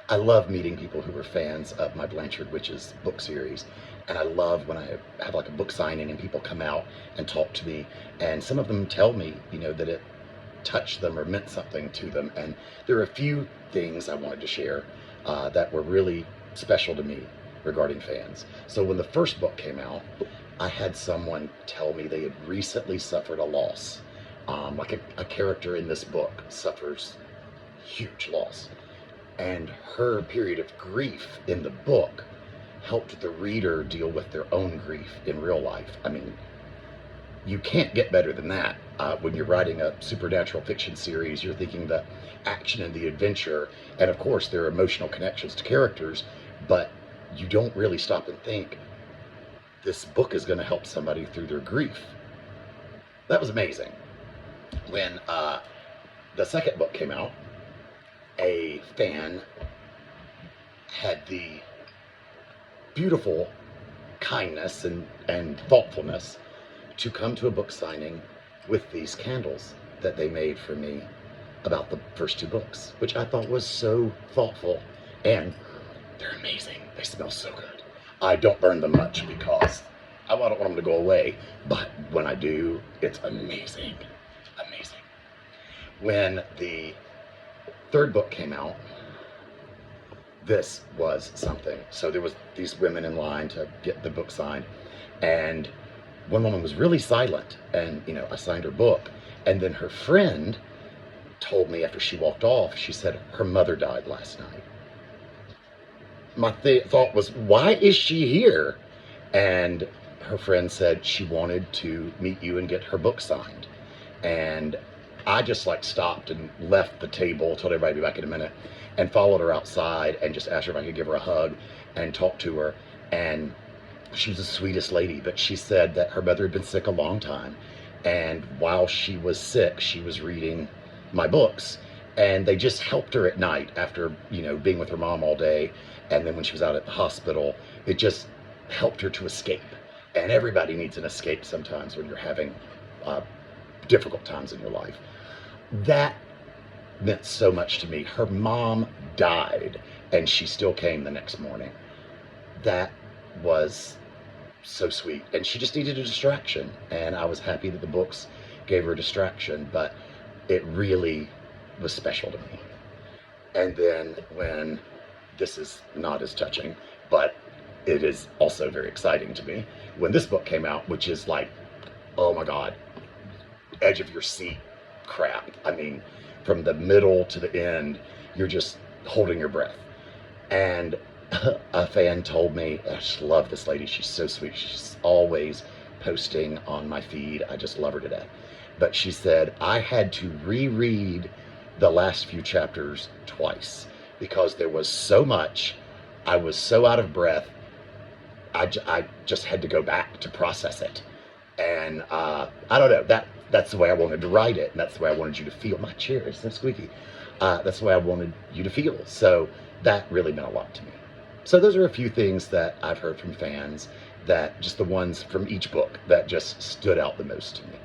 I love meeting people who are fans of my Blanchard Witches book series. And I love when I have like a book signing and people come out and talk to me. And some of them tell me, that it touched them or meant something to them. And there are a few things I wanted to share that were really special to me regarding fans. So when the first book came out, I had someone tell me they had recently suffered a loss. Like a character in this book suffers huge loss. And her period of grief in the book helped the reader deal with their own grief in real life. I mean, you can't get better than that. When you're writing a supernatural fiction series, you're thinking the action and the adventure, and of course there are emotional connections to characters, but you don't really stop and think, this book is going to help somebody through their grief. That was amazing. When the second book came out, a fan had the beautiful kindness and thoughtfulness to come to a book signing with these candles that they made for me about the first two books, which I thought was so thoughtful, and they're amazing. They smell so good. I don't burn them much because I don't want them to go away, but when I do, it's amazing. Amazing. When the third book came out, this was something. So there was these women in line to get the book signed, and one woman was really silent, and I signed her book, and then her friend told me after she walked off, she said her mother died last night. My thought was, why is she here? And her friend said she wanted to meet you and get her book signed. And I just stopped and left the table, told everybody to be back in a minute, and followed her outside and just asked her if I could give her a hug and talk to her. And she was the sweetest lady, but she said that her mother had been sick a long time, and while she was sick, she was reading my books, and they just helped her at night after being with her mom all day, and then when she was out at the hospital, it just helped her to escape. And everybody needs an escape sometimes when you're having difficult times in your life. That meant so much to me. Her mom died and she still came the next morning. That was so sweet, and she just needed a distraction, and I was happy that the books gave her a distraction, but it really was special to me. And then when, this is not as touching, but it is also very exciting to me, when this book came out, which is oh my God, edge of your seat crap. I mean, from the middle to the end, you're just holding your breath. And a fan told me, I just love this lady, she's so sweet, she's always posting on my feed, I just love her to death. But she said, I had to reread the last few chapters twice because there was so much, I was so out of breath, I just had to go back to process it. And I don't know, that's the way I wanted to write it, and that's the way I wanted you to feel. My chair is so squeaky. That's the way I wanted you to feel. So that really meant a lot to me. So those are a few things that I've heard from fans, that just the ones from each book that just stood out the most to me.